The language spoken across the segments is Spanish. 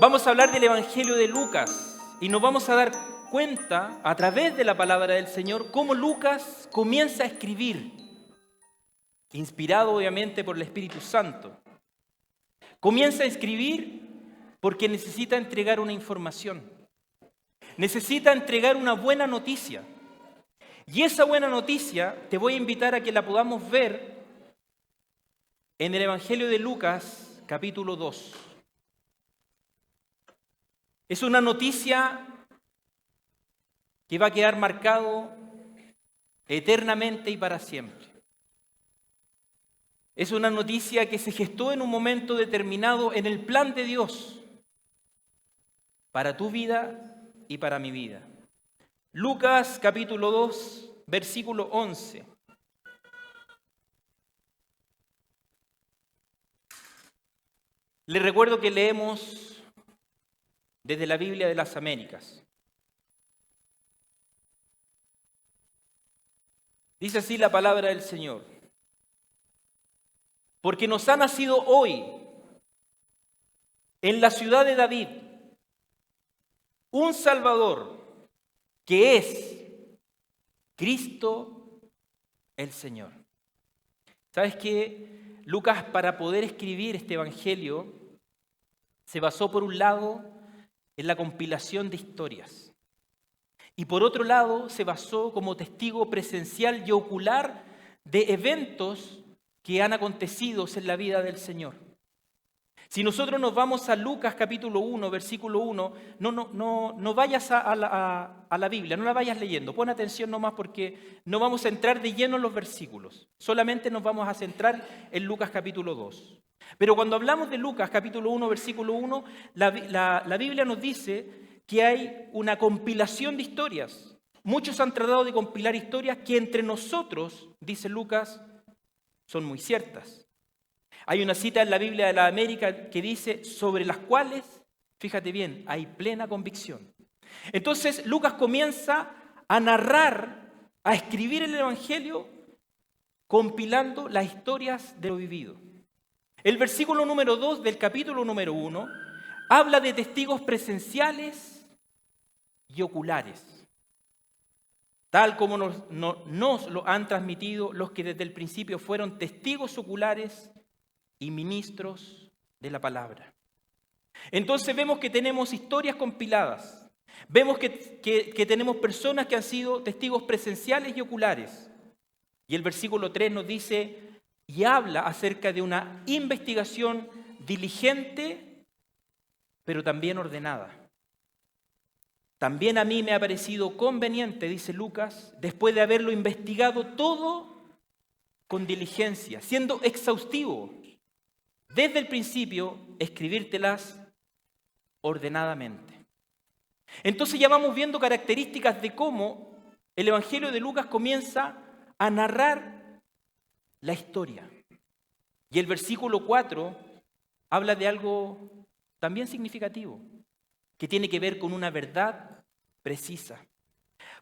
vamos a hablar del Evangelio de Lucas y nos vamos a dar cuenta a través de la palabra del Señor cómo Lucas comienza a escribir, inspirado obviamente por el Espíritu Santo. Comienza a escribir porque necesita entregar una información, necesita entregar una buena noticia. Y esa buena noticia te voy a invitar a que la podamos ver en el Evangelio de Lucas, capítulo 2. Es una noticia que va a quedar marcado eternamente y para siempre. Es una noticia que se gestó en un momento determinado en el plan de Dios para tu vida y para mi vida. Lucas capítulo 2, versículo 11. Les recuerdo que leemos desde la Biblia de las Américas. Dice así la palabra del Señor. Porque nos ha nacido hoy en la ciudad de David un Salvador que es Cristo el Señor. ¿Sabes qué? Lucas, para poder escribir este evangelio, se basó por un lado en la compilación de historias y por otro lado se basó como testigo presencial y ocular de eventos que han acontecido en la vida del Señor. Si nosotros nos vamos a Lucas capítulo 1, versículo 1, no vayas a la Biblia, no la vayas leyendo. Pon atención nomás porque no vamos a entrar de lleno en los versículos. Solamente nos vamos a centrar en Lucas capítulo 2. Pero cuando hablamos de Lucas capítulo 1, versículo 1, la Biblia nos dice que hay una compilación de historias. Muchos han tratado de compilar historias que entre nosotros, dice Lucas, son muy ciertas. Hay una cita en la Biblia de la América que dice, sobre las cuales, fíjate bien, hay plena convicción. Entonces Lucas comienza a narrar, a escribir el Evangelio, compilando las historias de lo vivido. El versículo número 2 del capítulo número 1 habla de testigos presenciales y oculares, tal como nos lo han transmitido los que desde el principio fueron testigos oculares y ministros de la palabra. Entonces vemos que tenemos historias compiladas, vemos que tenemos personas que han sido testigos presenciales y oculares. Y el versículo 3 nos dice y habla acerca de una investigación diligente, pero también ordenada. También a mí me ha parecido conveniente, dice Lucas, después de haberlo investigado todo con diligencia, siendo exhaustivo, desde el principio, escribírtelas ordenadamente. Entonces ya vamos viendo características de cómo el Evangelio de Lucas comienza a narrar la historia. Y el versículo 4 habla de algo también significativo, que tiene que ver con una verdad precisa.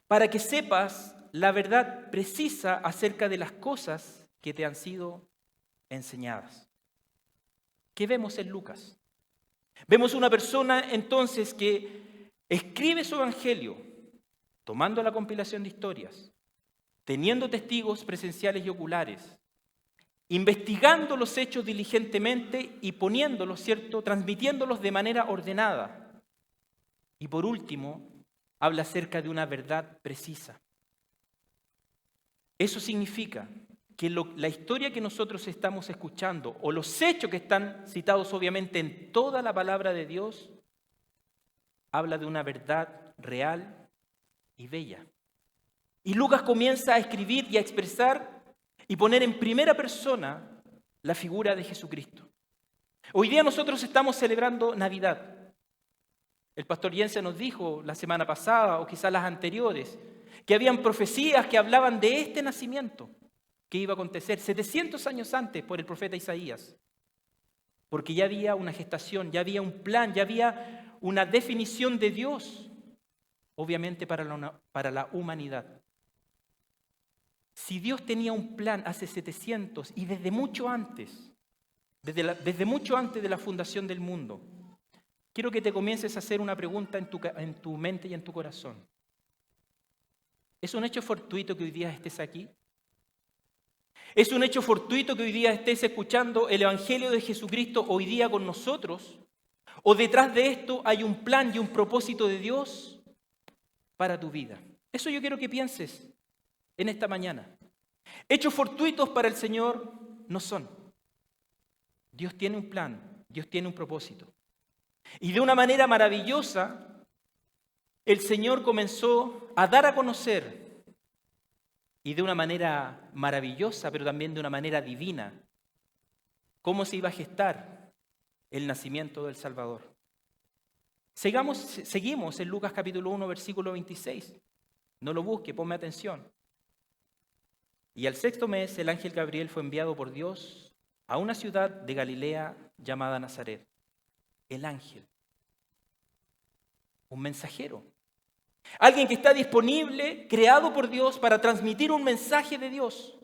Para que sepas la verdad precisa acerca de las cosas que te han sido enseñadas. ¿Qué vemos en Lucas? Vemos una persona entonces que escribe su evangelio, tomando la compilación de historias, teniendo testigos presenciales y oculares, investigando los hechos diligentemente y poniéndolos, ¿cierto?, transmitiéndolos de manera ordenada. Y por último, habla acerca de una verdad precisa. Eso significa que la historia que nosotros estamos escuchando o los hechos que están citados obviamente en toda la palabra de Dios habla de una verdad real y bella. Y Lucas comienza a escribir y a expresar y poner en primera persona la figura de Jesucristo. Hoy día nosotros estamos celebrando Navidad. El pastor Jensen nos dijo la semana pasada o quizás las anteriores que habían profecías que hablaban de este nacimiento que iba a acontecer 700 años antes por el profeta Isaías. Porque ya había una gestación, ya había un plan, ya había una definición de Dios, obviamente para la humanidad. Si Dios tenía un plan hace 700 y desde mucho antes de la fundación del mundo, quiero que te comiences a hacer una pregunta en tu mente y en tu corazón. ¿Es un hecho fortuito que hoy día estés aquí? ¿Es un hecho fortuito que hoy día estés escuchando el Evangelio de Jesucristo hoy día con nosotros? ¿O detrás de esto hay un plan y un propósito de Dios para tu vida? Eso yo quiero que pienses en esta mañana. Hechos fortuitos para el Señor no son. Dios tiene un plan, Dios tiene un propósito. Y de una manera maravillosa, el Señor comenzó a dar a conocer, y de una manera maravillosa, pero también de una manera divina, cómo se iba a gestar el nacimiento del Salvador. Seguimos en Lucas capítulo 1, versículo 26. No lo busque, ponme atención. Y al 6º mes el ángel Gabriel fue enviado por Dios a una ciudad de Galilea llamada Nazaret. El ángel, un mensajero, alguien que está disponible, creado por Dios para transmitir un mensaje de Dios.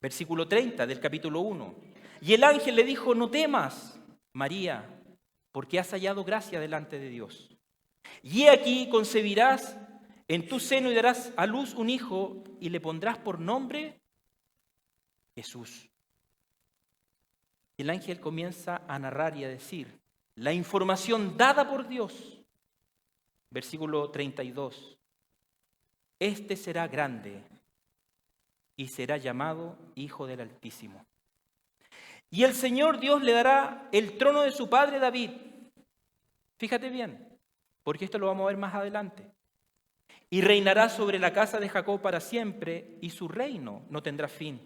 Versículo 30 del capítulo 1. Y el ángel le dijo: no temas, María, porque has hallado gracia delante de Dios. Y he aquí concebirás en tu seno y darás a luz un hijo y le pondrás por nombre Jesús. Y el ángel comienza a narrar y a decir la información dada por Dios. Versículo 32. Este será grande y será llamado Hijo del Altísimo. Y el Señor Dios le dará el trono de su padre David. Fíjate bien, porque esto lo vamos a ver más adelante. Y reinará sobre la casa de Jacob para siempre, y su reino no tendrá fin.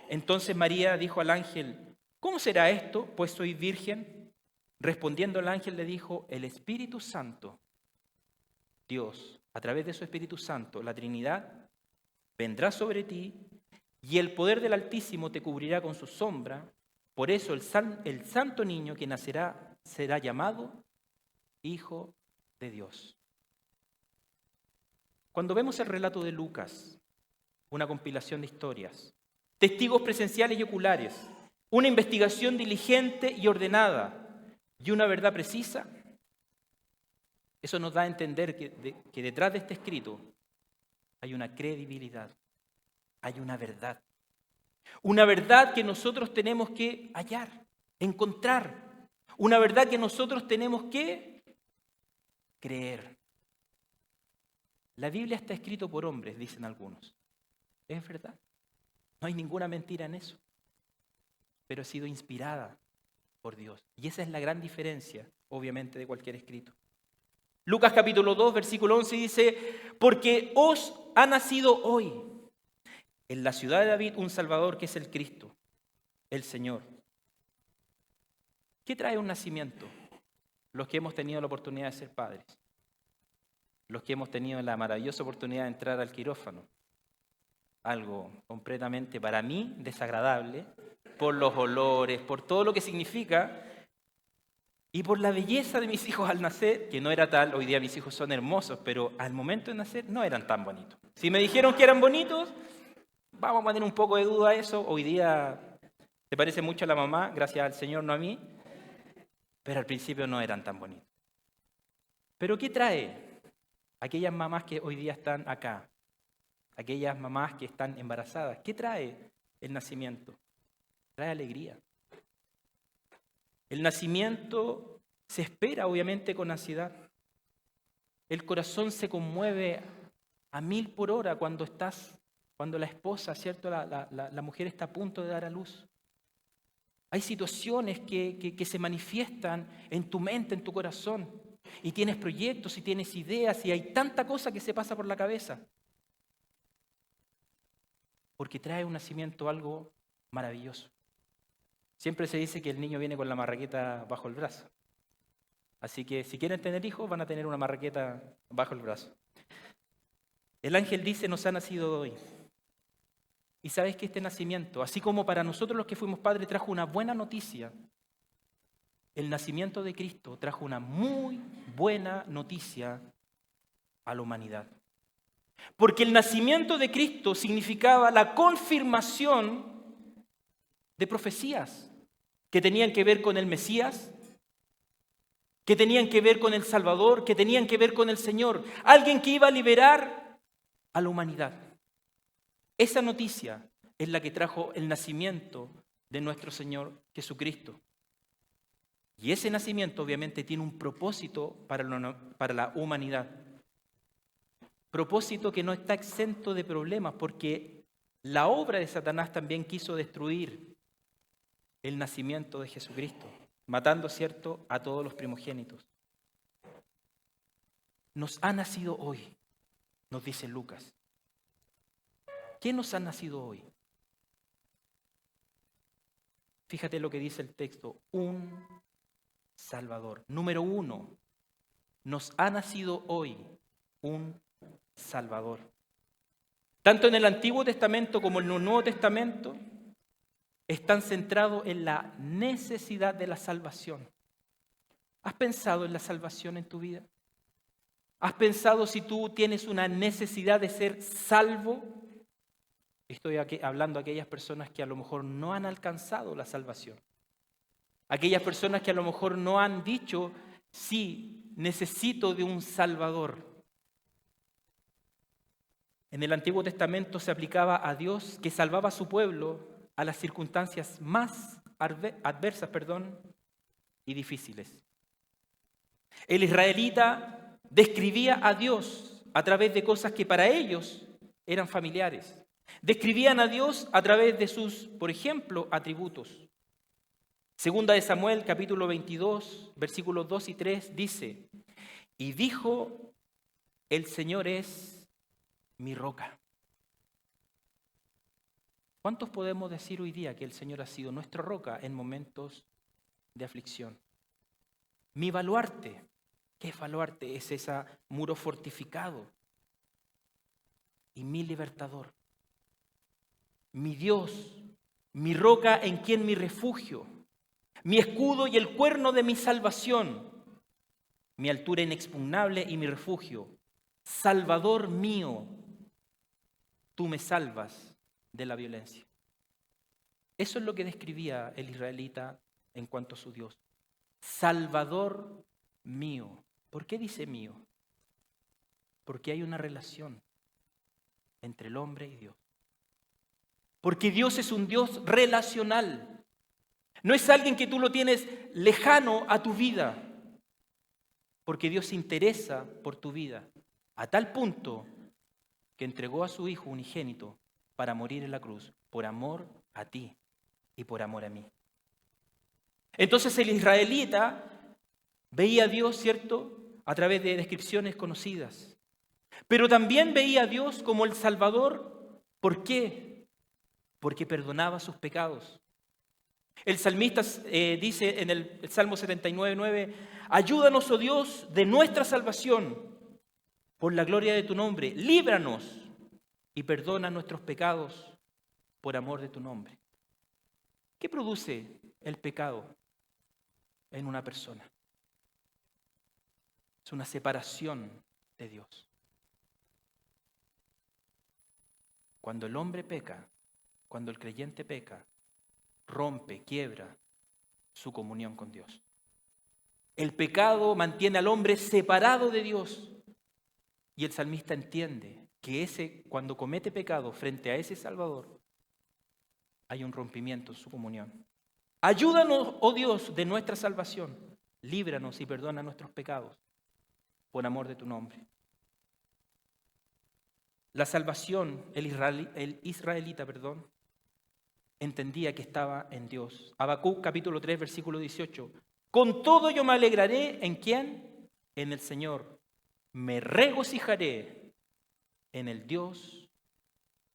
Entonces María dijo al ángel: ¿cómo será esto, pues soy virgen? Respondiendo el ángel le dijo: el Espíritu Santo, Dios, a través de su Espíritu Santo, la Trinidad, vendrá sobre ti, y el poder del Altísimo te cubrirá con su sombra. Por eso el santo niño que nacerá será llamado Hijo de Dios. Cuando vemos el relato de Lucas, una compilación de historias, testigos presenciales y oculares, una investigación diligente y ordenada y una verdad precisa, eso nos da a entender que detrás de este escrito hay una credibilidad, hay una verdad. Una verdad que nosotros tenemos que hallar, encontrar. Una verdad que nosotros tenemos que creer. La Biblia está escrita por hombres, dicen algunos. Es verdad. No hay ninguna mentira en eso. Pero ha sido inspirada por Dios. Y esa es la gran diferencia, obviamente, de cualquier escrito. Lucas capítulo 2, versículo 11 dice: porque os ha nacido hoy en la ciudad de David un Salvador, que es el Cristo, el Señor. ¿Qué trae un nacimiento? Los que hemos tenido la oportunidad de ser padres. Los que hemos tenido la maravillosa oportunidad de entrar al quirófano. Algo completamente, para mí, desagradable, por los olores, por todo lo que significa, y por la belleza de mis hijos al nacer, que no era tal. Hoy día mis hijos son hermosos, pero al momento de nacer no eran tan bonitos. Si me dijeron que eran bonitos, vamos a poner un poco de duda a eso. Hoy día se parece mucho a la mamá, gracias al Señor, no a mí, pero al principio no eran tan bonitos. ¿Pero qué trae aquellas mamás que hoy día están acá? Aquellas mamás que están embarazadas. ¿Qué trae el nacimiento? Trae alegría. El nacimiento se espera, obviamente, con ansiedad. El corazón se conmueve a 1000 por hora cuando la esposa, ¿cierto? La mujer está a punto de dar a luz. Hay situaciones que se manifiestan en tu mente, en tu corazón. Y tienes proyectos, y tienes ideas, y hay tanta cosa que se pasa por la cabeza. Porque trae un nacimiento algo maravilloso. Siempre se dice que el niño viene con la marraqueta bajo el brazo. Así que si quieren tener hijos, van a tener una marraqueta bajo el brazo. El ángel dice: nos ha nacido hoy. Y sabes que este nacimiento, así como para nosotros los que fuimos padres trajo una buena noticia, el nacimiento de Cristo trajo una muy buena noticia a la humanidad. Porque el nacimiento de Cristo significaba la confirmación de profecías que tenían que ver con el Mesías, que tenían que ver con el Salvador, que tenían que ver con el Señor, alguien que iba a liberar a la humanidad. Esa noticia es la que trajo el nacimiento de nuestro Señor Jesucristo. Y ese nacimiento obviamente tiene un propósito para la humanidad. Propósito que no está exento de problemas, porque la obra de Satanás también quiso destruir el nacimiento de Jesucristo, matando, ¿cierto?, a todos los primogénitos. Nos ha nacido hoy, nos dice Lucas. ¿Quién nos ha nacido hoy? Fíjate lo que dice el texto, un Salvador. Número 1, nos ha nacido hoy un Salvador. Tanto en el Antiguo Testamento como en el Nuevo Testamento están centrados en la necesidad de la salvación. ¿Has pensado en la salvación en tu vida? ¿Has pensado si tú tienes una necesidad de ser salvo? Estoy hablando a aquellas personas que a lo mejor no han alcanzado la salvación. Aquellas personas que a lo mejor no han dicho, sí, necesito de un Salvador. En el Antiguo Testamento se aplicaba a Dios que salvaba a su pueblo a las circunstancias más adversas, y difíciles. El israelita describía a Dios a través de cosas que para ellos eran familiares. Describían a Dios a través de sus, por ejemplo, atributos. Segunda de Samuel, capítulo 22, versículos 2 y 3, dice, y dijo, el Señor es mi roca. ¿Cuántos podemos decir hoy día que el Señor ha sido nuestra roca en momentos de aflicción? Mi baluarte. ¿Qué es baluarte? Es ese muro fortificado. Y mi libertador. Mi Dios, mi roca en quien mi refugio. Mi escudo y el cuerno de mi salvación. Mi altura inexpugnable y mi refugio. Salvador mío, tú me salvas de la violencia. Eso es lo que describía el israelita en cuanto a su Dios. Salvador mío. ¿Por qué dice mío? Porque hay una relación entre el hombre y Dios. Porque Dios es un Dios relacional. No es alguien que tú lo tienes lejano a tu vida. Porque Dios se interesa por tu vida a tal punto que entregó a su Hijo unigénito para morir en la cruz por amor a ti y por amor a mí. Entonces el israelita veía a Dios, ¿cierto?, a través de descripciones conocidas. Pero también veía a Dios como el Salvador. ¿Por qué? Porque perdonaba sus pecados. El salmista dice en el Salmo 79:9, ayúdanos, oh Dios, de nuestra salvación, por la gloria de tu nombre, líbranos y perdona nuestros pecados por amor de tu nombre. ¿Qué produce el pecado en una persona? Es una separación de Dios. Cuando el hombre peca, cuando el creyente peca, rompe, quiebra su comunión con Dios. El pecado mantiene al hombre separado de Dios. Y el salmista entiende que cuando comete pecado frente a ese Salvador, hay un rompimiento en su comunión. Ayúdanos, oh Dios, de nuestra salvación. Líbranos y perdona nuestros pecados por amor de tu nombre. La salvación, el israelita, entendía que estaba en Dios. Habacuc capítulo 3, versículo 18. Con todo yo me alegraré, ¿en quién? En el Señor. Me regocijaré en el Dios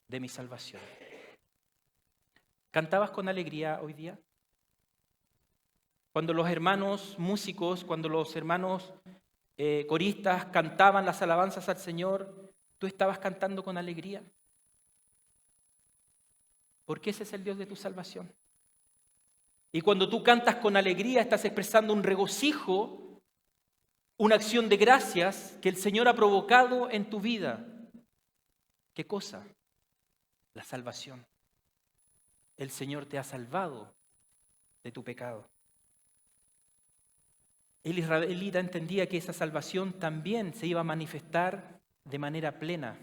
de mi salvación. ¿Cantabas con alegría hoy día? Cuando los hermanos músicos, cuando los hermanos coristas cantaban las alabanzas al Señor, ¿tú estabas cantando con alegría? Porque ese es el Dios de tu salvación. Y cuando tú cantas con alegría, estás expresando un regocijo, una acción de gracias que el Señor ha provocado en tu vida. ¿Qué cosa? La salvación. El Señor te ha salvado de tu pecado. El israelita entendía que esa salvación también se iba a manifestar de manera plena.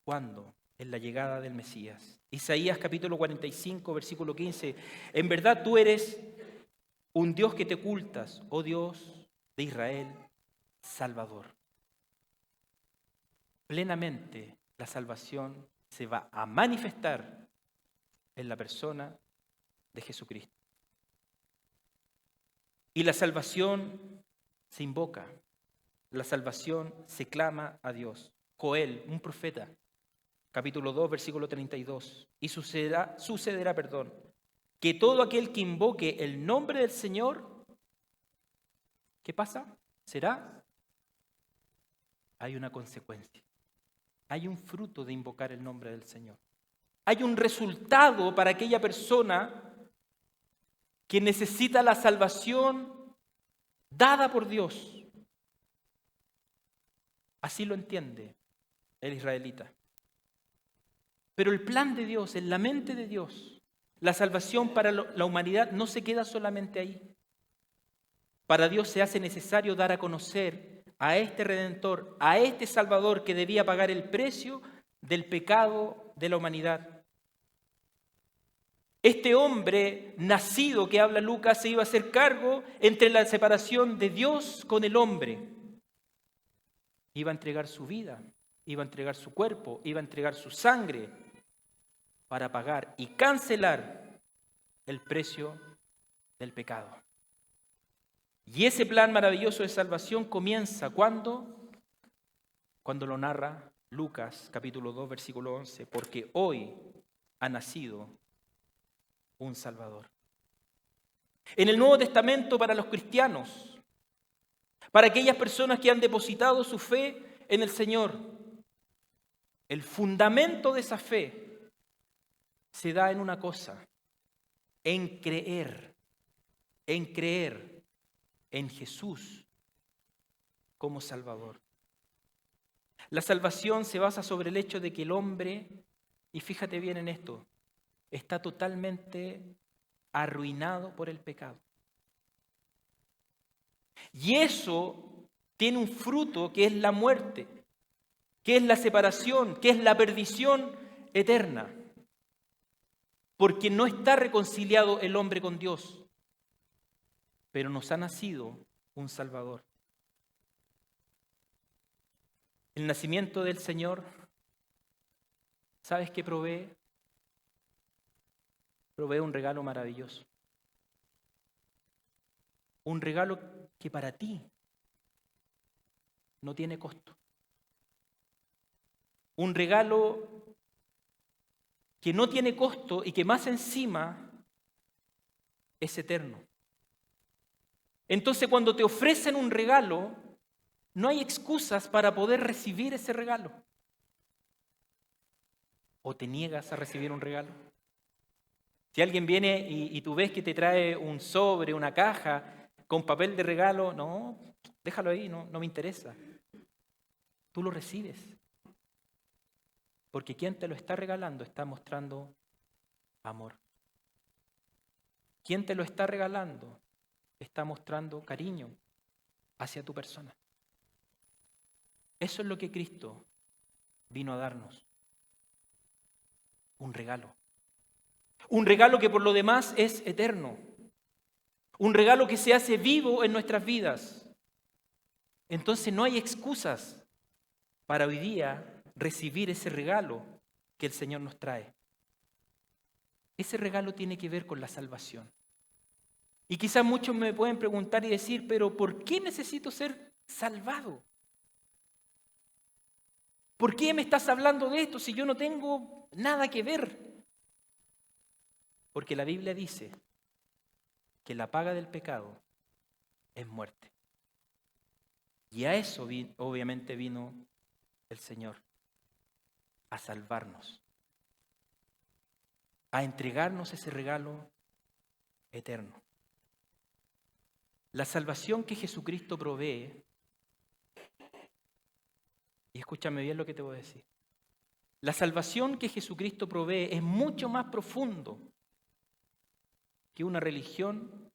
¿Cuándo? En la llegada del Mesías. Isaías capítulo 45, versículo 15. En verdad tú eres un Dios que te ocultas, oh Dios de Israel, Salvador. Plenamente la salvación se va a manifestar en la persona de Jesucristo. Y la salvación se invoca, la salvación se clama a Dios. Joel, un profeta, capítulo 2, versículo 32. Y sucederá, que todo aquel que invoque el nombre del Señor, ¿qué pasa? Será. Hay una consecuencia. Hay un fruto de invocar el nombre del Señor. Hay un resultado para aquella persona que necesita la salvación dada por Dios. Así lo entiende el israelita. Pero el plan de Dios, en la mente de Dios, la salvación para la humanidad no se queda solamente ahí. Para Dios se hace necesario dar a conocer a este Redentor, a este Salvador que debía pagar el precio del pecado de la humanidad. Este hombre nacido que habla Lucas se iba a hacer cargo entre la separación de Dios con el hombre. Iba a entregar su vida, iba a entregar su cuerpo, iba a entregar su sangre para pagar y cancelar el precio del pecado. Y ese plan maravilloso de salvación comienza cuando lo narra Lucas capítulo 2 versículo 11, porque hoy ha nacido un Salvador. En el Nuevo Testamento para los cristianos, para aquellas personas que han depositado su fe en el Señor, el fundamento de esa fe se da en una cosa, en creer en Jesús como Salvador. La salvación se basa sobre el hecho de que el hombre, y fíjate bien en esto, está totalmente arruinado por el pecado. Y eso tiene un fruto que es la muerte, que es la separación, que es la perdición eterna. Porque no está reconciliado el hombre con Dios, pero nos ha nacido un Salvador. El nacimiento del Señor, ¿sabes qué provee? Provee un regalo maravilloso. Un regalo que para ti no tiene costo. Un regalo que no tiene costo y que más encima es eterno. Entonces, cuando te ofrecen un regalo, no hay excusas para poder recibir ese regalo. ¿O te niegas a recibir un regalo? Si alguien viene y tú ves que te trae un sobre, una caja con papel de regalo, no, déjalo ahí, no me interesa. Tú lo recibes. Porque quien te lo está regalando está mostrando amor. Quien te lo está regalando está mostrando cariño hacia tu persona. Eso es lo que Cristo vino a darnos. Un regalo. Un regalo que por lo demás es eterno. Un regalo que se hace vivo en nuestras vidas. Entonces no hay excusas para hoy día recibir ese regalo que el Señor nos trae. Ese regalo tiene que ver con la salvación. Y quizás muchos me pueden preguntar y decir, pero ¿por qué necesito ser salvado? ¿Por qué me estás hablando de esto si yo no tengo nada que ver? Porque la Biblia dice que la paga del pecado es muerte. Y a eso obviamente vino el Señor, a salvarnos, a entregarnos ese regalo eterno. La salvación que Jesucristo provee, y escúchame bien lo que te voy a decir, la salvación que Jesucristo provee es mucho más profundo que una religión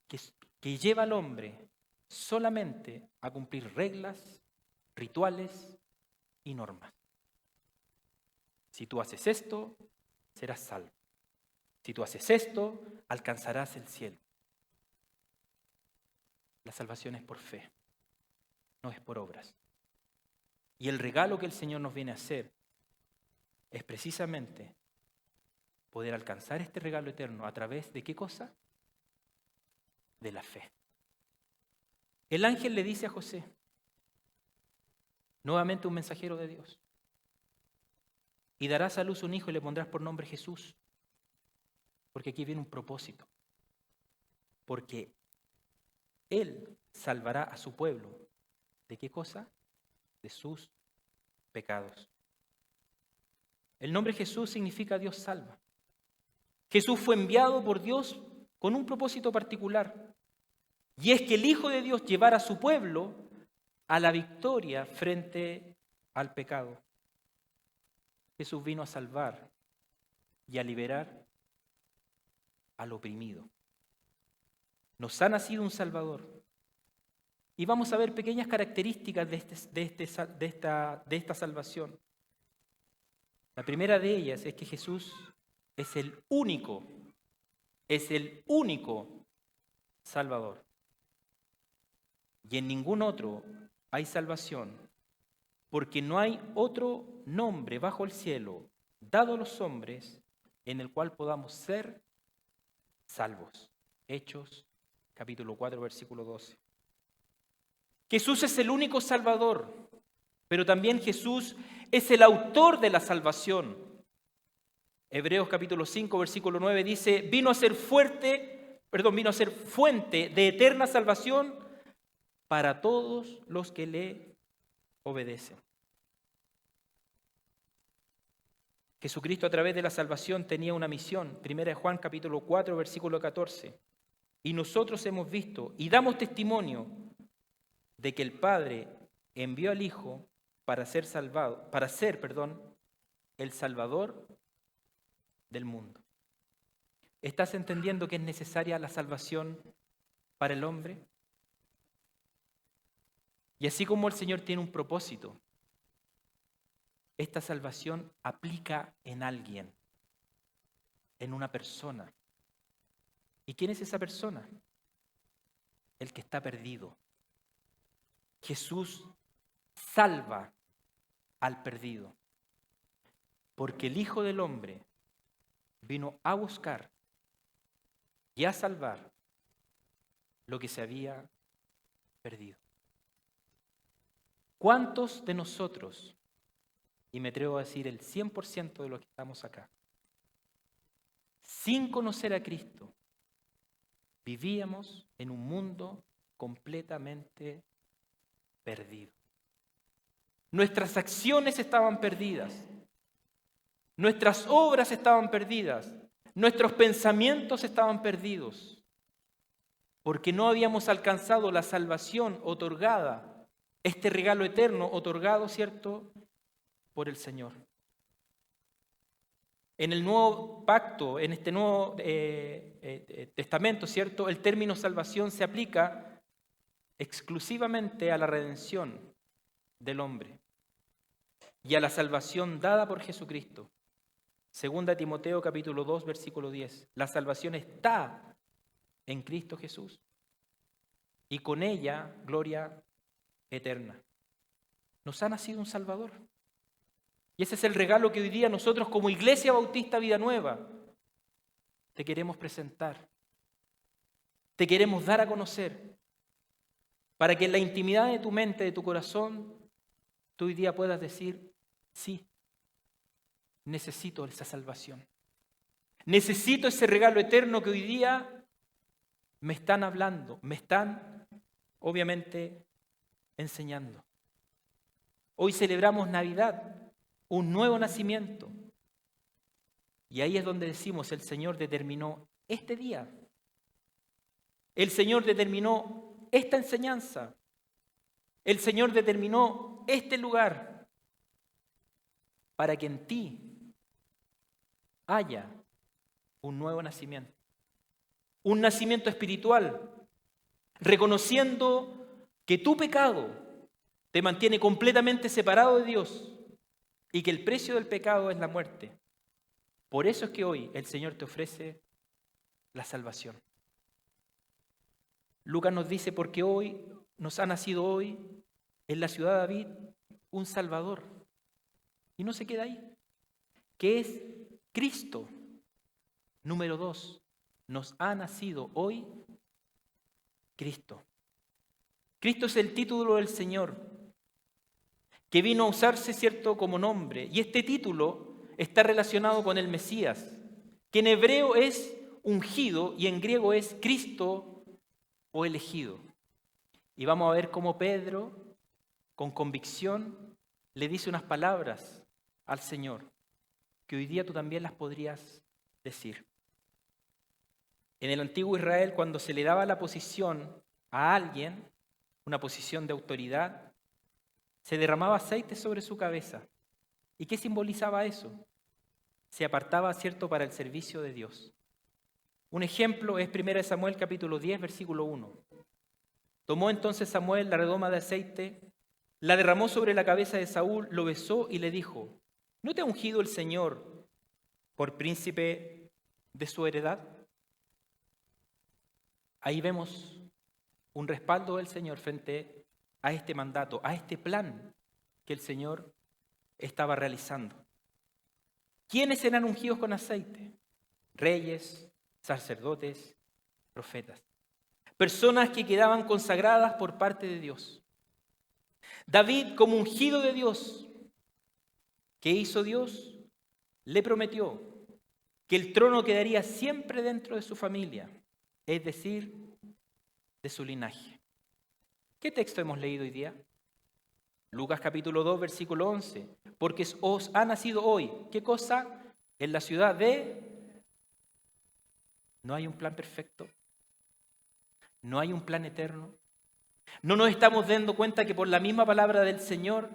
que, que lleva al hombre solamente a cumplir reglas, rituales y normas. Si tú haces esto, serás salvo. Si tú haces esto, alcanzarás el cielo. La salvación es por fe, no es por obras. Y el regalo que el Señor nos viene a hacer es precisamente poder alcanzar este regalo eterno a través de ¿qué cosa? De la fe. El ángel le dice a José, nuevamente un mensajero de Dios, y darás a luz un hijo y le pondrás por nombre Jesús, porque aquí viene un propósito, porque Él salvará a su pueblo. ¿De qué cosa? De sus pecados. El nombre Jesús significa Dios salva. Jesús fue enviado por Dios con un propósito particular, y es que el Hijo de Dios llevara a su pueblo a la victoria frente al pecado. Jesús vino a salvar y a liberar al oprimido. Nos ha nacido un Salvador. Y vamos a ver pequeñas características de esta salvación. La primera de ellas es que Jesús es el único Salvador. Y en ningún otro hay salvación, porque no hay otro nombre bajo el cielo dado a los hombres en el cual podamos ser salvos. Hechos, capítulo 4, versículo 12. Jesús es el único Salvador, pero también Jesús es el autor de la salvación. Hebreos capítulo 5, versículo 9 dice, vino a ser fuente de eterna salvación para todos los que le obedecen. Jesucristo a través de la salvación tenía una misión. Primera de Juan capítulo 4, versículo 14. Y nosotros hemos visto y damos testimonio de que el Padre envió al Hijo para ser el Salvador del mundo. ¿Estás entendiendo que es necesaria la salvación para el hombre? Y así como el Señor tiene un propósito, esta salvación aplica en alguien, en una persona. ¿Y quién es esa persona? El que está perdido. Jesús salva al perdido, porque el Hijo del Hombre vino a buscar y a salvar lo que se había perdido. ¿Cuántos de nosotros, y me atrevo a decir el 100% de los que estamos acá, sin conocer a Cristo, vivíamos en un mundo completamente perdido? Nuestras acciones estaban perdidas, nuestras obras estaban perdidas, nuestros pensamientos estaban perdidos, porque no habíamos alcanzado la salvación otorgada, este regalo eterno otorgado, ¿cierto?, por el Señor. En el nuevo pacto, en este nuevo testamento, ¿cierto?, el término salvación se aplica exclusivamente a la redención del hombre y a la salvación dada por Jesucristo. Segunda Timoteo capítulo 2, versículo 10. La salvación está en Cristo Jesús y con ella gloria eterna. Nos ha nacido un Salvador. Y ese es el regalo que hoy día nosotros como Iglesia Bautista Vida Nueva te queremos presentar. Te queremos dar a conocer para que en la intimidad de tu mente, de tu corazón, tú hoy día puedas decir, sí, necesito esa salvación. Necesito ese regalo eterno que hoy día me están hablando, me están, obviamente, enseñando. Hoy celebramos Navidad, un nuevo nacimiento. Y ahí es donde decimos, el Señor determinó este día. El Señor determinó esta enseñanza. El Señor determinó este lugar para que en ti haya un nuevo nacimiento. Un nacimiento espiritual, reconociendo que tu pecado te mantiene completamente separado de Dios y que el precio del pecado es la muerte. Por eso es que hoy el Señor te ofrece la salvación. Lucas nos dice, porque hoy nos ha nacido hoy en la ciudad de David un Salvador. Y no se queda ahí, que es Cristo. Número 2, nos ha nacido hoy Cristo. Cristo es el título del Señor, que vino a usarse, cierto, como nombre. Y este título está relacionado con el Mesías, que en hebreo es ungido y en griego es Cristo o elegido. Y vamos a ver cómo Pedro, con convicción, le dice unas palabras al Señor, que hoy día tú también las podrías decir. En el antiguo Israel, cuando se le daba la posición a alguien, una posición de autoridad, se derramaba aceite sobre su cabeza. ¿Y qué simbolizaba eso? Se apartaba, cierto, para el servicio de Dios. Un ejemplo es 1 Samuel capítulo 10, versículo 1. Tomó entonces Samuel la redoma de aceite, la derramó sobre la cabeza de Saúl, lo besó y le dijo, ¿no te ha ungido el Señor por príncipe de su heredad? Ahí vemos un respaldo del Señor frente a este mandato, a este plan que el Señor estaba realizando. ¿Quiénes serán ungidos con aceite? Reyes, sacerdotes, profetas. Personas que quedaban consagradas por parte de Dios. David, como ungido de Dios, ¿qué hizo Dios? Le prometió que el trono quedaría siempre dentro de su familia, es decir, de su linaje. ¿Qué texto hemos leído hoy día? Lucas capítulo 2, versículo 11. Porque os ha nacido hoy, ¿qué cosa? En la ciudad de... ¿No hay un plan perfecto? ¿No hay un plan eterno? ¿No nos estamos dando cuenta que por la misma palabra del Señor,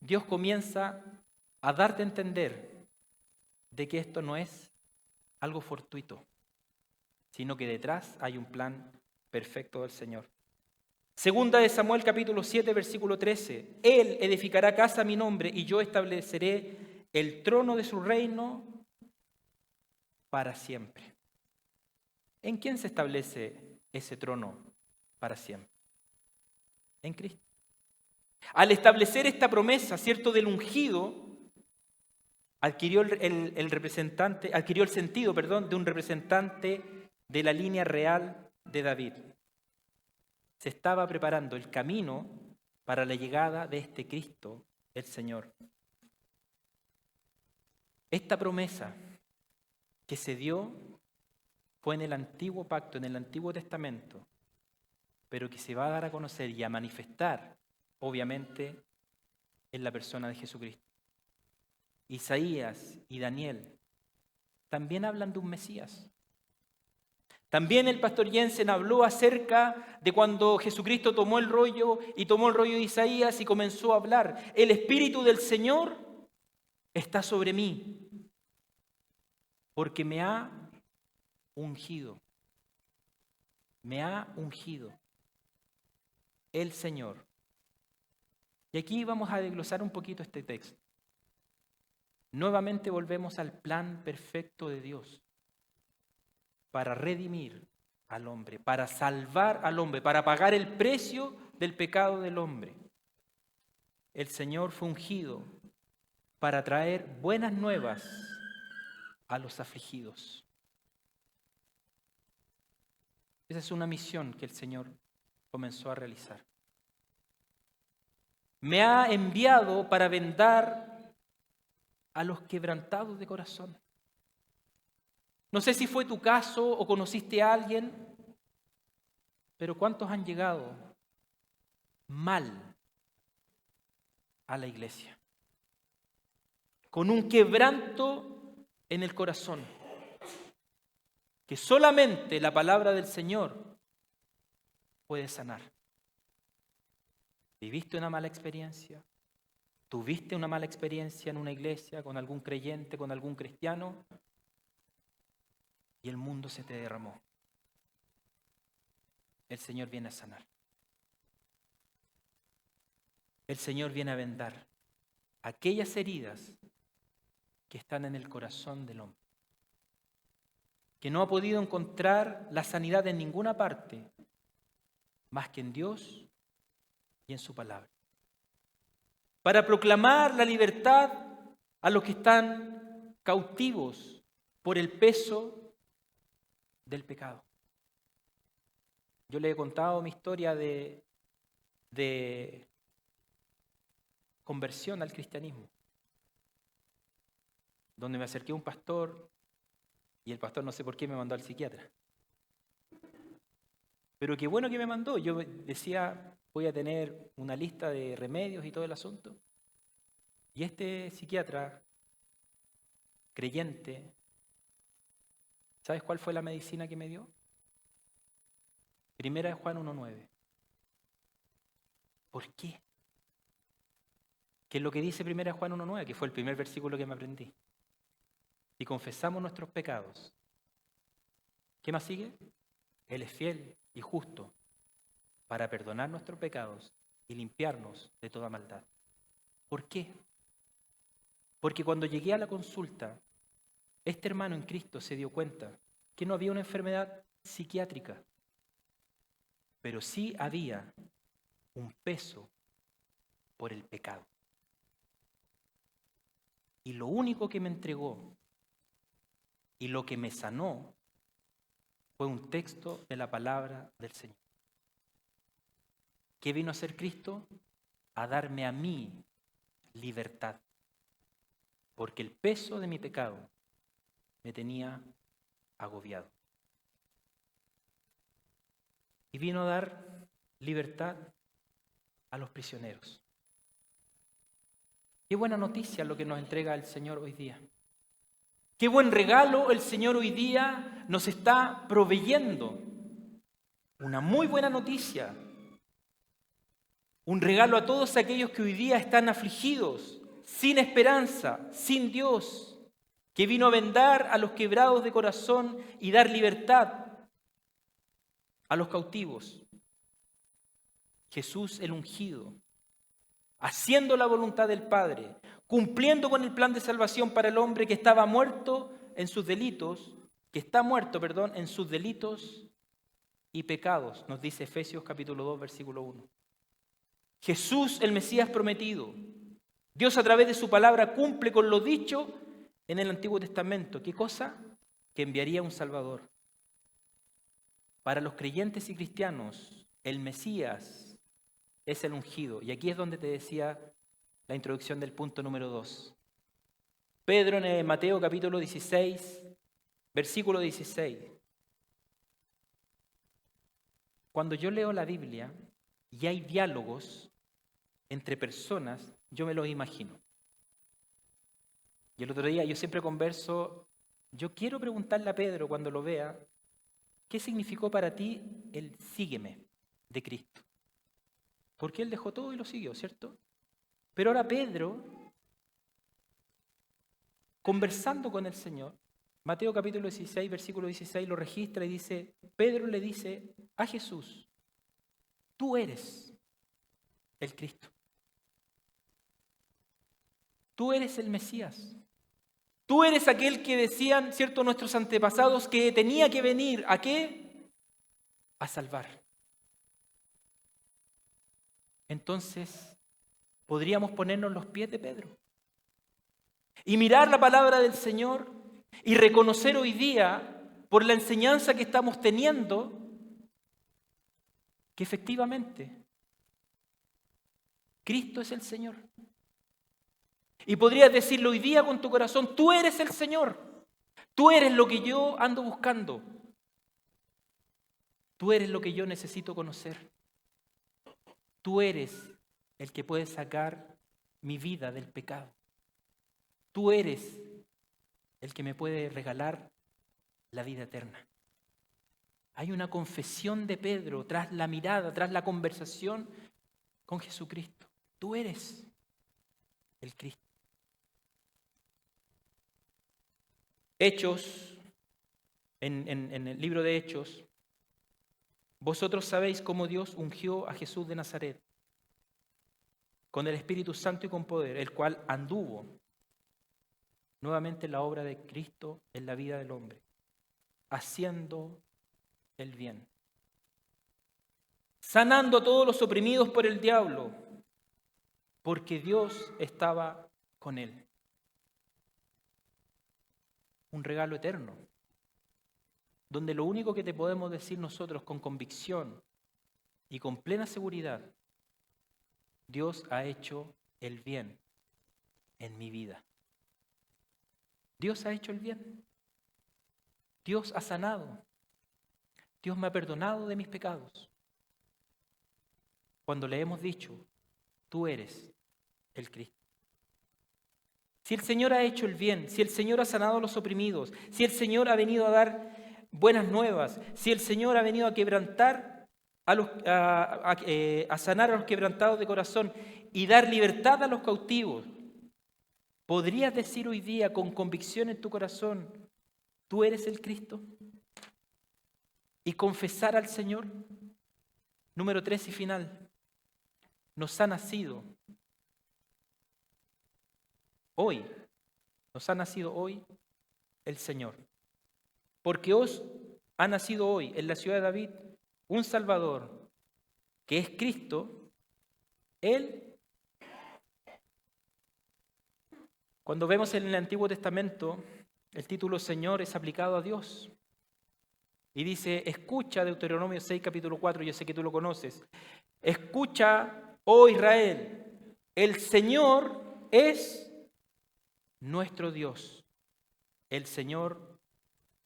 Dios comienza a darte a entender de que esto no es algo fortuito, sino que detrás hay un plan perfecto del Señor? Segunda de Samuel capítulo 7, versículo 13. Él edificará casa a mi nombre y yo estableceré el trono de su reino para siempre. ¿En quién se establece ese trono para siempre? En Cristo. Al establecer esta promesa, ¿cierto?, del ungido, adquirió el sentido, de un representante de la línea real de David. Se estaba preparando el camino para la llegada de este Cristo, el Señor. Esta promesa que se dio fue en el antiguo pacto, en el Antiguo Testamento, pero que se va a dar a conocer y a manifestar, obviamente, en la persona de Jesucristo. Isaías y Daniel también hablan de un Mesías. También el pastor Jensen habló acerca de cuando Jesucristo tomó el rollo de Isaías y comenzó a hablar. El Espíritu del Señor está sobre mí, porque me ha ungido. Me ha ungido el Señor. Y aquí vamos a desglosar un poquito este texto. Nuevamente volvemos al plan perfecto de Dios para redimir al hombre, para salvar al hombre, para pagar el precio del pecado del hombre. El Señor fue ungido para traer buenas nuevas a los afligidos. Esa es una misión que el Señor comenzó a realizar. Me ha enviado para vendar a los quebrantados de corazón. No sé si fue tu caso o conociste a alguien, pero ¿cuántos han llegado mal a la iglesia? Con un quebranto en el corazón, que solamente la palabra del Señor puede sanar. ¿Viviste una mala experiencia? ¿Tuviste una mala experiencia en una iglesia, con algún creyente, con algún cristiano? Y el mundo se te derramó. el Señor viene a sanar. El Señor viene a vendar aquellas heridas que están en el corazón del hombre, que no ha podido encontrar la sanidad en ninguna parte más que en Dios y en su palabra. Para proclamar la libertad a los que están cautivos por el peso del pecado. Yo le he contado mi historia de conversión al cristianismo, donde me acerqué a un pastor y el pastor no sé por qué me mandó al psiquiatra. Pero qué bueno que me mandó. Yo decía, voy a tener una lista de remedios y todo el asunto. Y este psiquiatra, creyente, ¿sabes cuál fue la medicina que me dio? Primera de Juan 1:9. ¿Por qué? ¿Qué es lo que dice Primera de Juan 1:9? Que fue el primer versículo que me aprendí. Si confesamos nuestros pecados, ¿qué más sigue? Él es fiel y justo para perdonar nuestros pecados y limpiarnos de toda maldad. ¿Por qué? Porque cuando llegué a la consulta, este hermano en Cristo se dio cuenta que no había una enfermedad psiquiátrica, pero sí había un peso por el pecado. Y lo único que me entregó y lo que me sanó fue un texto de la palabra del Señor. ¿Qué vino a hacer Cristo? A darme a mí libertad. Porque el peso de mi pecado me tenía agobiado. Y vino a dar libertad a los prisioneros. Qué buena noticia lo que nos entrega el Señor hoy día. Qué buen regalo el Señor hoy día nos está proveyendo. Una muy buena noticia. Un regalo a todos aquellos que hoy día están afligidos, sin esperanza, sin Dios, que vino a vendar a los quebrados de corazón y dar libertad a los cautivos. Jesús el ungido, haciendo la voluntad del Padre, cumpliendo con el plan de salvación para el hombre que estaba muerto en sus delitos, en sus delitos y pecados, nos dice Efesios capítulo 2, versículo 1. Jesús, el Mesías prometido, Dios a través de su palabra cumple con lo dicho en el Antiguo Testamento. ¿Qué cosa? Que enviaría un Salvador. Para los creyentes y cristianos, el Mesías es el ungido. Y aquí es donde te decía la introducción del punto número 2. Pedro en Mateo capítulo 16, versículo 16. Cuando yo leo la Biblia y hay diálogos entre personas, yo me los imagino. Y el otro día yo siempre converso, yo quiero preguntarle a Pedro cuando lo vea, ¿qué significó para ti el sígueme de Cristo? Porque él dejó todo y lo siguió, ¿cierto? Pero ahora Pedro, conversando con el Señor, Mateo capítulo 16, versículo 16 lo registra y dice, Pedro le dice a Jesús, tú eres el Cristo. Tú eres el Mesías. Tú eres aquel que decían, ¿cierto?, nuestros antepasados que tenía que venir, ¿a qué? A salvar. Entonces, podríamos ponernos en los pies de Pedro y mirar la palabra del Señor y reconocer hoy día, por la enseñanza que estamos teniendo, que efectivamente Cristo es el Señor. Y podrías decirlo hoy día con tu corazón, tú eres el Señor, tú eres lo que yo ando buscando, tú eres lo que yo necesito conocer, tú eres el que puede sacar mi vida del pecado, tú eres el que me puede regalar la vida eterna. Hay una confesión de Pedro tras la mirada, tras la conversación con Jesucristo. Tú eres el Cristo. Hechos, en el libro de Hechos, Vosotros sabéis cómo Dios ungió a Jesús de Nazaret con el Espíritu Santo y con poder, el cual anduvo nuevamente en la obra de Cristo en la vida del hombre, haciendo el bien, sanando a todos los oprimidos por el diablo, porque Dios estaba con él. Un regalo eterno, donde lo único que te podemos decir nosotros con convicción y con plena seguridad: Dios ha hecho el bien en mi vida. Dios ha hecho el bien. Dios ha sanado. Dios me ha perdonado de mis pecados. Cuando le hemos dicho: tú eres el Cristo. Si el Señor ha hecho el bien, si el Señor ha sanado a los oprimidos, si el Señor ha venido a dar buenas nuevas, si el Señor ha venido a quebrantar, a sanar a los quebrantados de corazón y dar libertad a los cautivos, ¿podrías decir hoy día con convicción en tu corazón: tú eres el Cristo? Y confesar al Señor. Número 3 y final. Nos ha nacido hoy el Señor. Porque os ha nacido hoy en la ciudad de David un Salvador, que es Cristo. Él, cuando vemos en el Antiguo Testamento, el título Señor es aplicado a Dios. Y dice: escucha, Deuteronomio 6, capítulo 4, yo sé que tú lo conoces. Escucha, oh Israel, el Señor es nuestro Dios. El Señor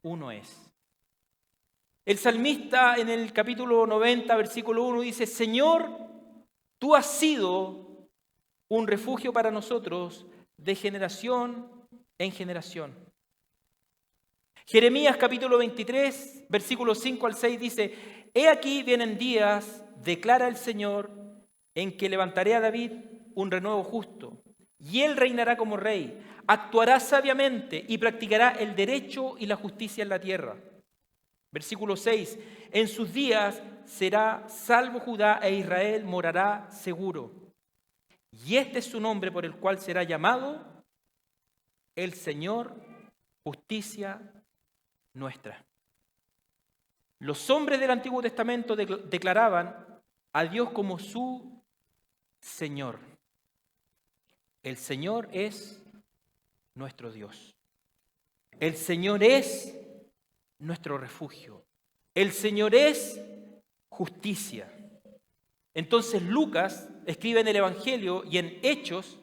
uno es. El salmista en el capítulo 90, versículo 1 dice: Señor, tú has sido un refugio para nosotros de generación en generación. Jeremías capítulo 23, versículos 5 al 6 dice: he aquí vienen días, declara el Señor, en que levantaré a David un renuevo justo, y él reinará como rey, actuará sabiamente y practicará el derecho y la justicia en la tierra. Versículo 6, en sus días será salvo Judá e Israel morará seguro. Y este es su nombre por el cual será llamado el Señor, justicia nuestra. Los hombres del Antiguo Testamento declaraban a Dios como su Señor. El Señor es nuestro Dios. El Señor es nuestro refugio. El Señor es justicia. Entonces Lucas escribe en el Evangelio y en Hechos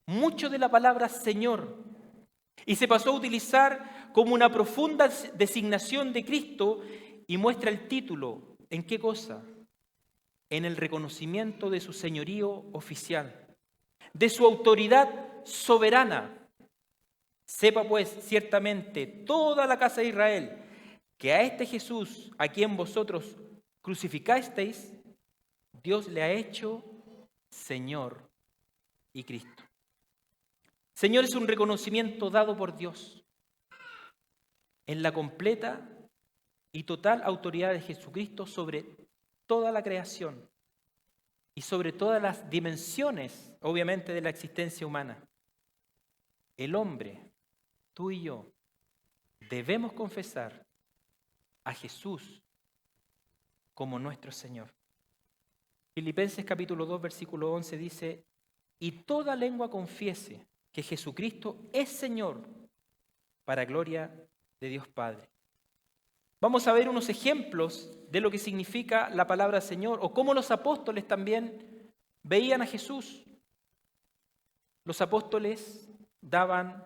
mucho de la palabra Señor, y se pasó a utilizar como una profunda designación de Cristo, y muestra el título. ¿En qué cosa? En el reconocimiento de su señorío oficial, de su autoridad soberana. Sepa pues ciertamente toda la casa de Israel que a este Jesús, a quien vosotros crucificasteis, Dios le ha hecho Señor y Cristo. Señor es un reconocimiento dado por Dios en la completa y total autoridad de Jesucristo sobre toda la creación y sobre todas las dimensiones, obviamente, de la existencia humana. El hombre, tú y yo, debemos confesar a Jesús como nuestro Señor. Filipenses capítulo 2, versículo 11 dice: y toda lengua confiese que Jesucristo es Señor, para gloria de Dios Padre. Vamos a ver unos ejemplos de lo que significa la palabra Señor, o cómo los apóstoles también veían a Jesús. Los apóstoles daban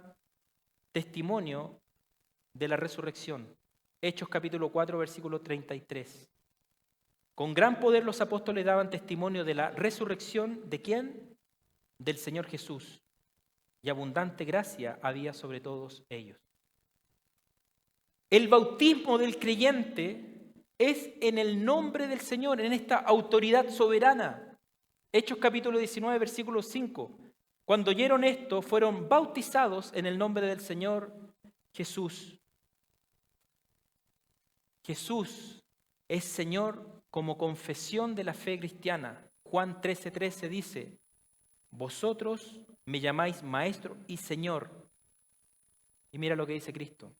testimonio de la resurrección. Hechos capítulo 4, versículo 33. Con gran poder los apóstoles daban testimonio de la resurrección, ¿de quién? Del Señor Jesús. Y abundante gracia había sobre todos ellos. El bautismo del creyente es en el nombre del Señor, en esta autoridad soberana. Hechos capítulo 19, versículo 5. Cuando oyeron esto, fueron bautizados en el nombre del Señor Jesús. Jesús es Señor como confesión de la fe cristiana. Juan 13:13 dice, vosotros me llamáis Maestro y Señor. Y mira lo que dice Cristo.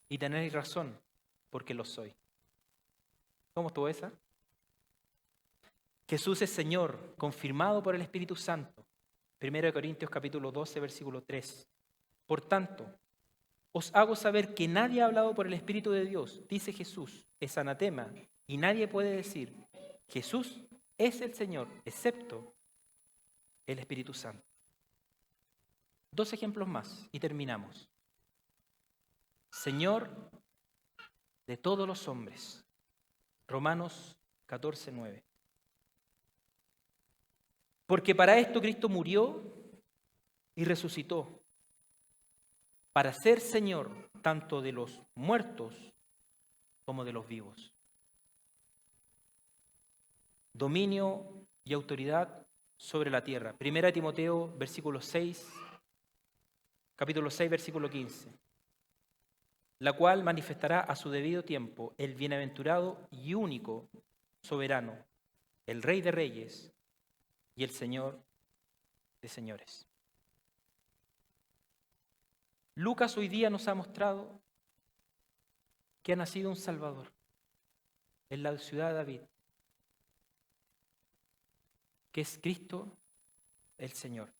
Y tenéis razón, porque lo soy. ¿Cómo estuvo esa? Jesús es Señor, confirmado por el Espíritu Santo. 1 Corintios capítulo 12, versículo 3. Por tanto, os hago saber que nadie ha hablado por el Espíritu de Dios, dice Jesús, es anatema, y nadie puede decir, Jesús es el Señor, excepto el Espíritu Santo. 2 ejemplos más y terminamos. Señor de todos los hombres. Romanos 14:9. Porque para esto Cristo murió y resucitó, para ser Señor tanto de los muertos como de los vivos. Dominio y autoridad sobre la tierra. 1 Timoteo, capítulo 6, versículo 15. La cual manifestará a su debido tiempo el bienaventurado y único soberano, el Rey de Reyes y el Señor de señores. Lucas hoy día nos ha mostrado que ha nacido un Salvador en la ciudad de David, que es Cristo el Señor.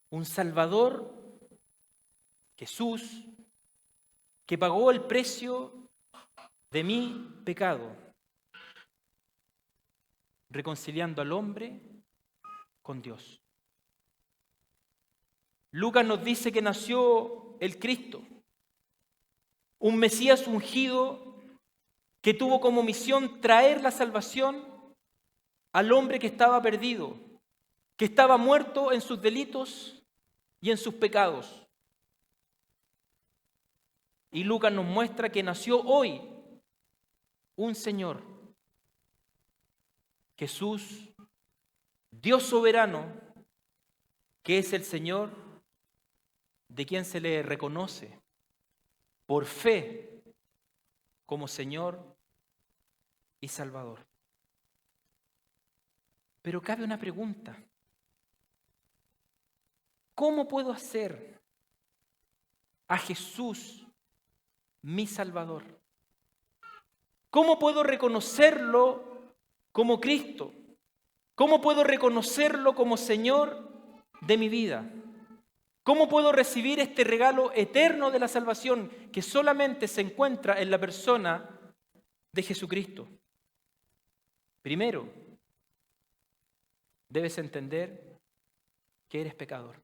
Un Salvador, Jesús, que pagó el precio de mi pecado, reconciliando al hombre con Dios. Lucas nos dice que nació el Cristo, un Mesías ungido que tuvo como misión traer la salvación al hombre que estaba perdido, que estaba muerto en sus delitos y en sus pecados. Y Lucas nos muestra que nació hoy un Señor, Jesús, Dios soberano, que es el Señor de quien se le reconoce por fe como Señor y Salvador. Pero cabe una pregunta. ¿Cómo puedo hacer a Jesús mi Salvador? ¿Cómo puedo reconocerlo como Cristo? ¿Cómo puedo reconocerlo como Señor de mi vida? ¿Cómo puedo recibir este regalo eterno de la salvación que solamente se encuentra en la persona de Jesucristo? Primero, debes entender que eres pecador.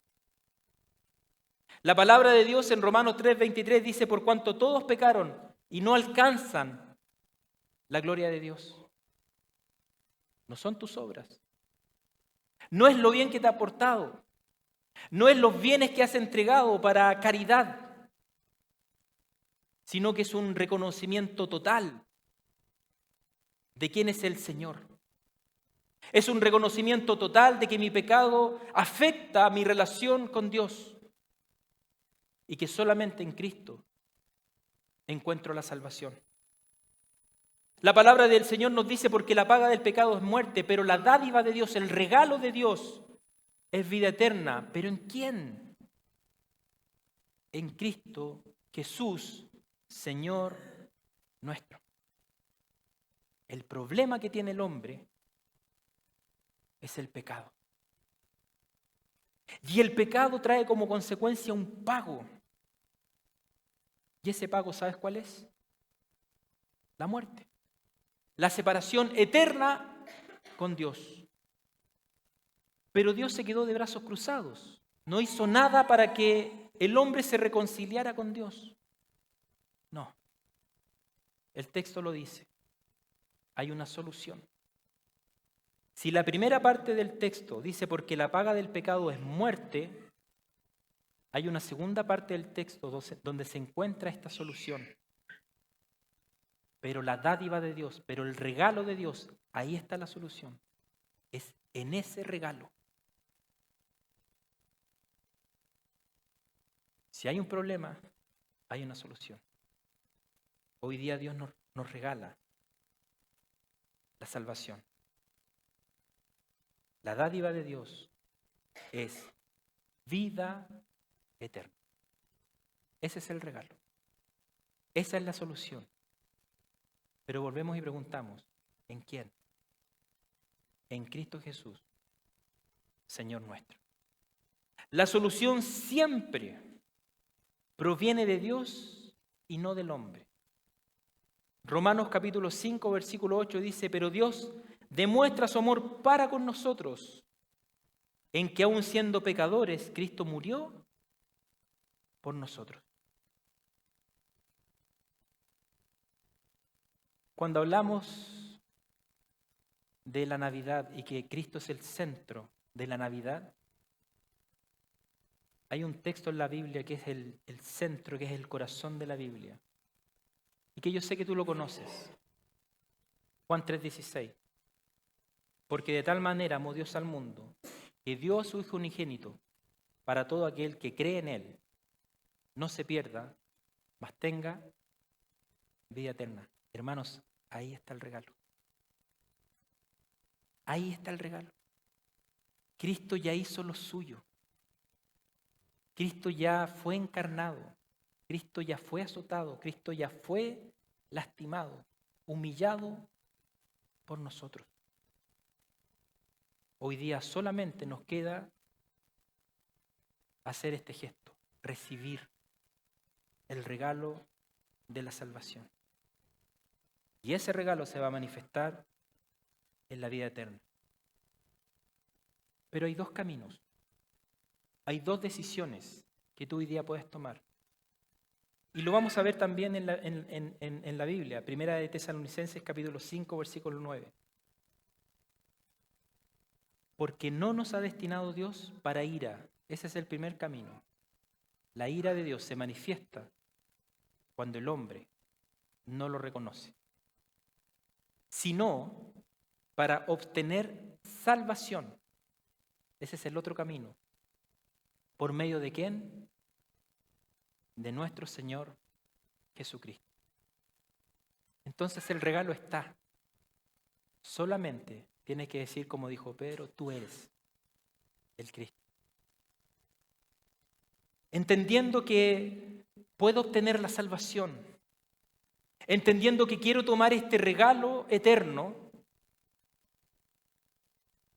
La palabra de Dios en Romanos 3:23 dice, por cuanto todos pecaron y no alcanzan la gloria de Dios. No son tus obras. No es lo bien que te ha aportado. No es los bienes que has entregado para caridad, sino que es un reconocimiento total de quién es el Señor. Es un reconocimiento total de que mi pecado afecta a mi relación con Dios y que solamente en Cristo encuentro la salvación. La palabra del Señor nos dice, porque la paga del pecado es muerte, pero la dádiva de Dios, el regalo de Dios, es vida eterna. ¿Pero en quién? En Cristo Jesús, Señor nuestro. El problema que tiene el hombre es el pecado. Y el pecado trae como consecuencia un pago. ¿Y ese pago, sabes cuál es? La muerte. La separación eterna con Dios. Pero Dios se quedó de brazos cruzados. No hizo nada para que el hombre se reconciliara con Dios. No. El texto lo dice. Hay una solución. Si la primera parte del texto dice porque la paga del pecado es muerte, hay una segunda parte del texto donde se encuentra esta solución. Pero la dádiva de Dios, pero el regalo de Dios, ahí está la solución. Es en ese regalo. Si hay un problema, hay una solución. Hoy día Dios nos nos regala la salvación. La dádiva de Dios es vida eterna. Ese es el regalo. Esa es la solución. Pero volvemos y preguntamos, ¿en quién? En Cristo Jesús, Señor nuestro. La solución siempre proviene de Dios y no del hombre. Romanos capítulo 5, versículo 8 dice, pero Dios demuestra su amor para con nosotros, en que aun siendo pecadores, Cristo murió por nosotros. Cuando hablamos de la Navidad y que Cristo es el centro de la Navidad, hay un texto en la Biblia que es el centro, que es el corazón de la Biblia, y que yo sé que tú lo conoces. Juan 3:16. Porque de tal manera amó Dios al mundo, que dio a su Hijo unigénito, para todo aquel que cree en Él, no se pierda, mas tenga vida eterna. Hermanos, ahí está el regalo. Ahí está el regalo. Cristo ya hizo lo suyo. Cristo ya fue encarnado. Cristo ya fue azotado. Cristo ya fue lastimado, humillado por nosotros. Hoy día solamente nos queda hacer este gesto, recibir el regalo de la salvación. Y ese regalo se va a manifestar en la vida eterna. Pero hay dos caminos, hay dos decisiones que tú hoy día puedes tomar. Y lo vamos a ver también en la Biblia, Primera de Tesalonicenses capítulo 5, versículo 9. Porque no nos ha destinado Dios para ira. Ese es el primer camino. La ira de Dios se manifiesta cuando el hombre no lo reconoce, sino para obtener salvación. Ese es el otro camino. ¿Por medio de quién? De nuestro Señor Jesucristo. Entonces el regalo está. Solamente tienes que decir, como dijo Pedro, tú eres el Cristo. Entendiendo que puedo obtener la salvación, entendiendo que quiero tomar este regalo eterno,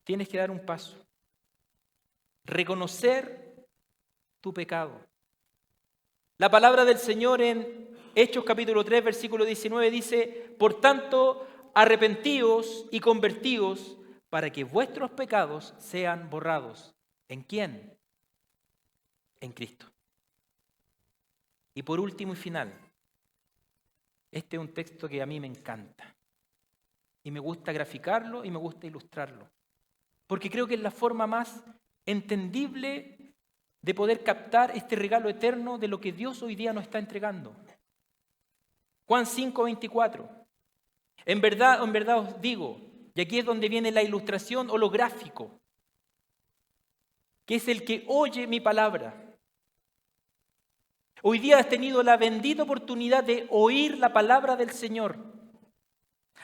tienes que dar un paso. Reconocer tu pecado. La palabra del Señor en Hechos capítulo 3, versículo 19 dice, por tanto, arrepentíos y convertíos para que vuestros pecados sean borrados. ¿En quién? En Cristo. Y por último y final, este es un texto que a mí me encanta. Y me gusta graficarlo y me gusta ilustrarlo. Porque creo que es la forma más entendible de poder captar este regalo eterno de lo que Dios hoy día nos está entregando. Juan 5, 24. En verdad os digo, y aquí es donde viene la ilustración o lo gráfico, que es el que oye mi palabra. Hoy día has tenido la bendita oportunidad de oír la palabra del Señor.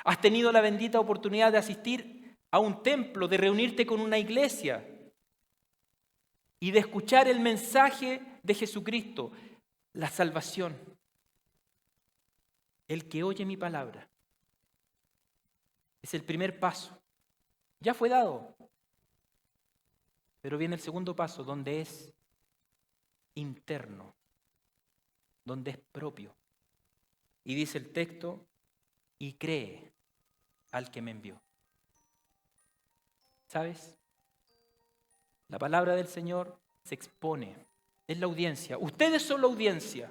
Has tenido la bendita oportunidad de asistir a un templo, de reunirte con una iglesia y de escuchar el mensaje de Jesucristo, la salvación. El que oye mi palabra es el primer paso. Ya fue dado. Pero viene el segundo paso, donde es interno, donde es propio. Y dice el texto, y cree al que me envió. ¿Sabes? La palabra del Señor se expone. Es la audiencia. Ustedes son la audiencia.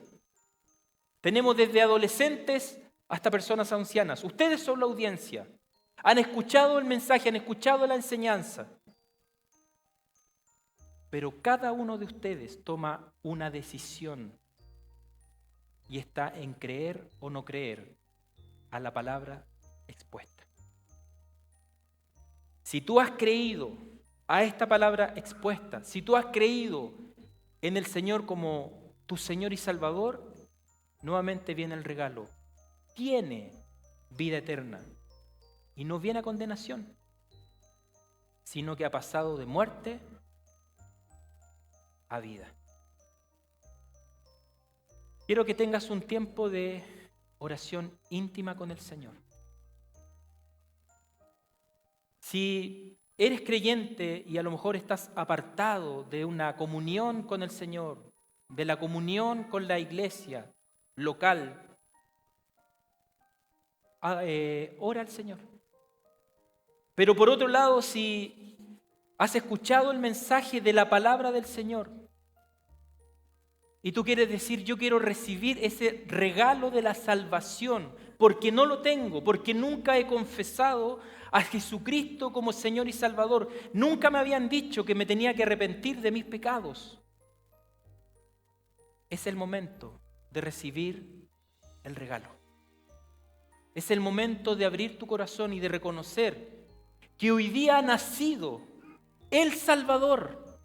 Tenemos desde adolescentes hasta personas ancianas. Ustedes son la audiencia. Han escuchado el mensaje, han escuchado la enseñanza. Pero cada uno de ustedes toma una decisión y está en creer o no creer a la palabra expuesta. Si tú has creído a esta palabra expuesta, si tú has creído en el Señor como tu Señor y Salvador, nuevamente viene el regalo. Tiene vida eterna. Y no viene a condenación, sino que ha pasado de muerte a vida. Quiero que tengas un tiempo de oración íntima con el Señor. Si eres creyente y a lo mejor estás apartado de una comunión con el Señor, de la comunión con la iglesia local, ora al Señor. Pero por otro lado, si has escuchado el mensaje de la palabra del Señor y tú quieres decir, yo quiero recibir ese regalo de la salvación, porque no lo tengo, porque nunca he confesado a Jesucristo como Señor y Salvador, nunca me habían dicho que me tenía que arrepentir de mis pecados. Es el momento de recibir el regalo. Es el momento de abrir tu corazón y de reconocer que hoy día ha nacido el Salvador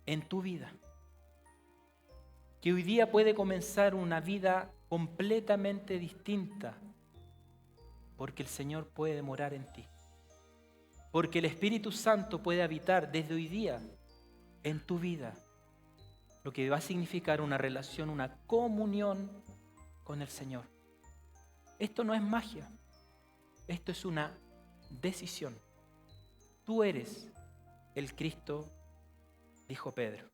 en tu vida. Que hoy día puede comenzar una vida completamente distinta, porque el Señor puede morar en ti. Porque el Espíritu Santo puede habitar desde hoy día en tu vida, lo que va a significar una relación, una comunión con el Señor. Esto no es magia, esto es una decisión. Tú eres el Cristo, dijo Pedro.